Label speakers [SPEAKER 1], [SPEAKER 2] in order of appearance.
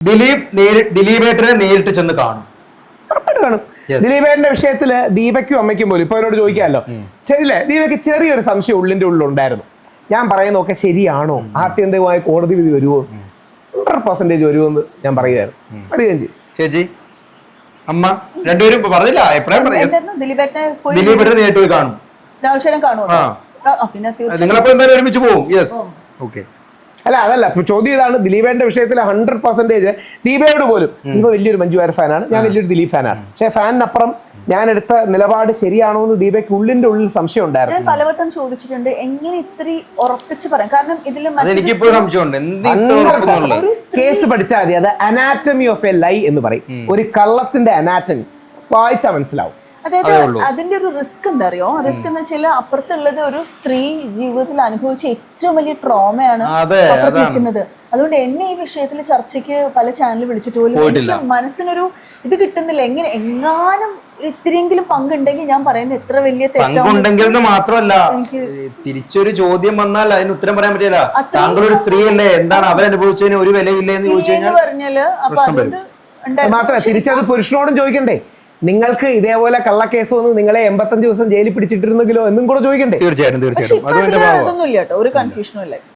[SPEAKER 1] ദിലീപേട്ടനെ നേരിട്ട് ചെന്ന് കാണും.
[SPEAKER 2] ഉറപ്പായിട്ട് കാണും. ദിലീപേട്ടന്റെ വിഷയത്തില് ദീപയ്ക്കും അമ്മയ്ക്കും പോലും ഇപ്പൊ എന്നോട് ചോദിക്കാമല്ലോ, ശരിയല്ലേ ദീപയ്ക്ക് ചെറിയൊരു സംശയം ഉള്ളിന്റെ ഉള്ളിലുണ്ടായിരുന്നു, ഞാൻ പറയുന്നതൊക്കെ ശരിയാണോ, ആത്യന്തികമായ കോടതി വിധി വരുമോ, 100% വരുമെന്ന് ഞാൻ പറയുകയായിരുന്നു. അറിയുകയും ചെയ്യും.
[SPEAKER 1] ചേച്ചി അമ്മ രണ്ടുപേരും പറഞ്ഞില്ല അഭിപ്രായം പറയാം. ദിലീപേട്ടനെ നേരിട്ട് പോയി കാണും. നിങ്ങളപ്പോ എന്തായാലും ഒരുമിച്ച് പോകും. Yes, okay.
[SPEAKER 2] അല്ല അതല്ല ചോദ്യം ഇതാണ്, ദിലീപേന്റെ വിഷയത്തിൽ 100% ദീപയോട് പോലും, ദീപ വലിയൊരു മഞ്ജു വാര്യർ ഫാനാണ്, ഞാൻ വലിയൊരു ദിലീപ് ഫാനാണ്, പക്ഷെ ഫാനിനപ്പുറം ഞാൻ എടുത്ത നിലപാട് ശരിയാണോ എന്ന് ദീപയ്ക്ക് ഉള്ളിന്റെ ഉള്ളിൽ സംശയം ഉണ്ടായിരുന്നു.
[SPEAKER 3] ഞാൻ പലവട്ടം ചോദിച്ചിട്ടുണ്ട് എങ്ങനെ ഇത്തിരി ഉറപ്പിച്ച് പറയാം, കാരണം ഇതിൽ
[SPEAKER 2] കേസ് പഠിച്ചാൽ മതി, അത് അനാറ്റമി ഓഫ് എ ലൈ എന്ന് പറയും, ഒരു കള്ളത്തിന്റെ അനാറ്റമി വായിച്ചാൽ മനസ്സിലാവും.
[SPEAKER 3] അതായത് അതിന്റെ ഒരു റിസ്ക് എന്താ അറിയോ, റിസ്ക് എന്ന് വെച്ചാൽ അപ്പുറത്തുള്ളത് ഒരു സ്ത്രീ ജീവിതത്തിൽ അനുഭവിച്ച ഏറ്റവും വലിയ ട്രോമയാണ് അപ്പുറത്തിരിക്കുന്നത്. അതുകൊണ്ട് എന്നെ ഈ വിഷയത്തിൽ ചർച്ചയ്ക്ക് പല ചാനലിൽ വിളിച്ചിട്ട് പോലും എനിക്ക് മനസ്സിനൊരു ഇത് കിട്ടുന്നില്ല. എങ്ങാനും ഇത്തിരിയെങ്കിലും പങ്കുണ്ടെങ്കിൽ ഞാൻ പറയുന്നത് എത്ര വലിയ
[SPEAKER 1] തെറ്റുണ്ടെങ്കിൽ മാത്രമല്ല, തിരിച്ചൊരു ചോദ്യം വന്നാൽ അതിന് ഉത്തരം പറയാൻ പറ്റില്ല. താങ്കളൊരു സ്ത്രീയല്ലേ, എന്താണ് അവരനുഭവിച്ചതിന് ഒരു വിലയില്ലേ എന്ന് ചോദിച്ചു
[SPEAKER 3] പറഞ്ഞാല് അപ്പൊ അതുകൊണ്ട്
[SPEAKER 2] മാത്രമല്ല തിരിച്ചത് പുരുഷനോടും ചോദിക്കണ്ടേ, നിങ്ങൾക്ക് ഇതേപോലെ കള്ളക്കേസ് വന്ന് നിങ്ങളെ 85 ദിവസം ജയിലിൽ പിടിച്ചിട്ടിരുന്നെങ്കിലോ എന്നും കൂടെ ചോദിക്കണ്ടേ?
[SPEAKER 1] തീർച്ചയായിട്ടും
[SPEAKER 3] അതൊന്നും ഇല്ല കേട്ടോ, ഒരു കൺഫ്യൂഷനും ഇല്ല.